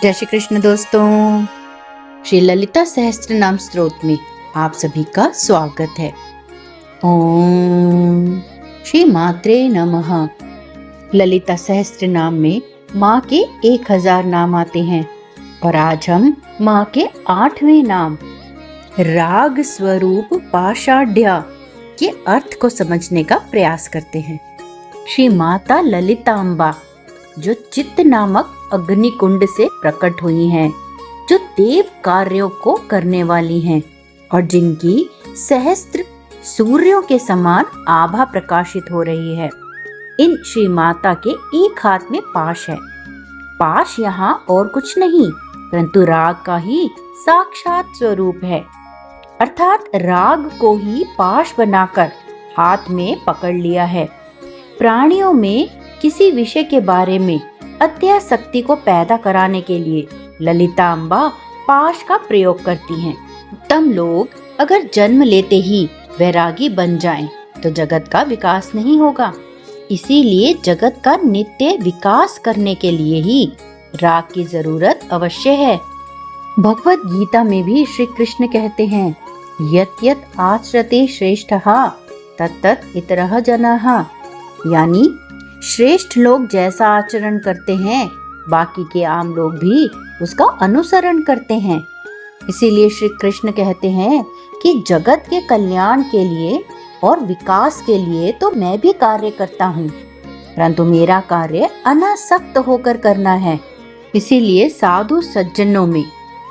जय श्री कृष्ण दोस्तों। श्री ललिता सहस्त्र नाम स्तोत्र में आप सभी का स्वागत है। ओम श्री मात्रे नमः। ललिता सहस्त्र नाम में माँ के 1000 नाम आते हैं और आज हम माँ के 8वें नाम राग स्वरूप पाषाढ़्या के अर्थ को समझने का प्रयास करते हैं। श्री माता ललितांबा जो चित्त नामक अग्निकुंड से प्रकट हुई हैं, जो देव कार्यों को करने वाली हैं और जिनकी सहस्त्र सूर्यों के समान आभा प्रकाशित हो रही है। इन श्री माता के एक हाथ में पाश है। पाश यहाँ और कुछ नहीं परंतु राग का ही साक्षात स्वरूप है, अर्थात राग को ही पाश बनाकर हाथ में पकड़ लिया है। प्राणियों में किसी विषय के बारे में अत्यासक्ति को पैदा कराने के लिए ललितांबा पाश का प्रयोग करती हैं। उत्तम लोग अगर जन्म लेते ही वैरागी बन जाएं, तो जगत का विकास नहीं होगा। इसीलिए जगत का नित्य विकास करने के लिए ही राग की जरूरत अवश्य है। भगवत गीता में भी श्री कृष्ण कहते हैं, यत् यत् आचरते श्रेष्ठः तत्तत् इतरः जनाः, यानी श्रेष्ठ लोग जैसा आचरण करते हैं बाकी के आम लोग भी उसका अनुसरण करते हैं। इसीलिए श्री कृष्ण कहते हैं कि जगत के कल्याण के लिए और विकास के लिए तो मैं भी कार्य करता हूँ, परंतु मेरा कार्य अनासक्त होकर करना है। इसीलिए साधु सज्जनों में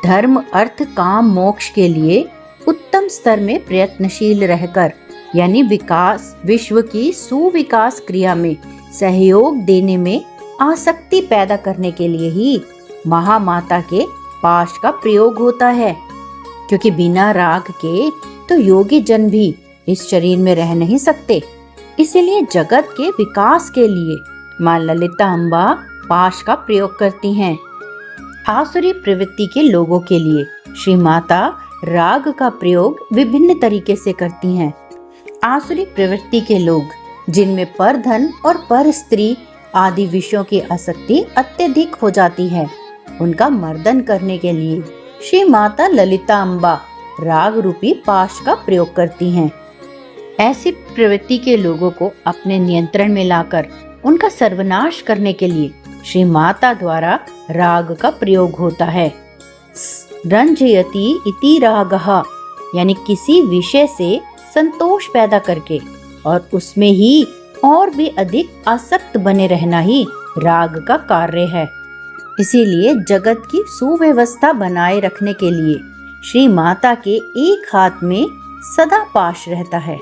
धर्म अर्थ काम मोक्ष के लिए उत्तम स्तर में प्रयत्नशील रहकर यानी विकास विश्व की सुविकास क्रिया में सहयोग देने में आसक्ति पैदा करने के लिए ही महामाता के पाश का प्रयोग होता है। क्योंकि बिना राग के तो योगी जन भी इस शरीर में रह नहीं सकते। इसीलिए जगत के विकास के लिए मां ललिता अम्बा पाश का प्रयोग करती हैं। आसुरी प्रवृत्ति के लोगों के लिए श्री माता राग का प्रयोग विभिन्न तरीके से करती हैं। आसुरी प्रवृत्ति के लोग जिनमें पर धन और पर स्त्री आदि विषयों की आसक्ति अत्यधिक हो जाती है, उनका मर्दन करने के लिए श्री माता ललिता अम्बा राग रूपी पाश का प्रयोग करती हैं। ऐसी प्रवृत्ति के लोगों को अपने नियंत्रण में लाकर उनका सर्वनाश करने के लिए श्री माता द्वारा राग का प्रयोग होता है। रंजयति इति रागः, यानी किसी विषय से संतोष पैदा करके और उसमें ही और भी अधिक आसक्त बने रहना ही राग का कार्य है। इसीलिए जगत की सुव्यवस्था बनाए रखने के लिए श्री माता के एक हाथ में सदा पाश रहता है।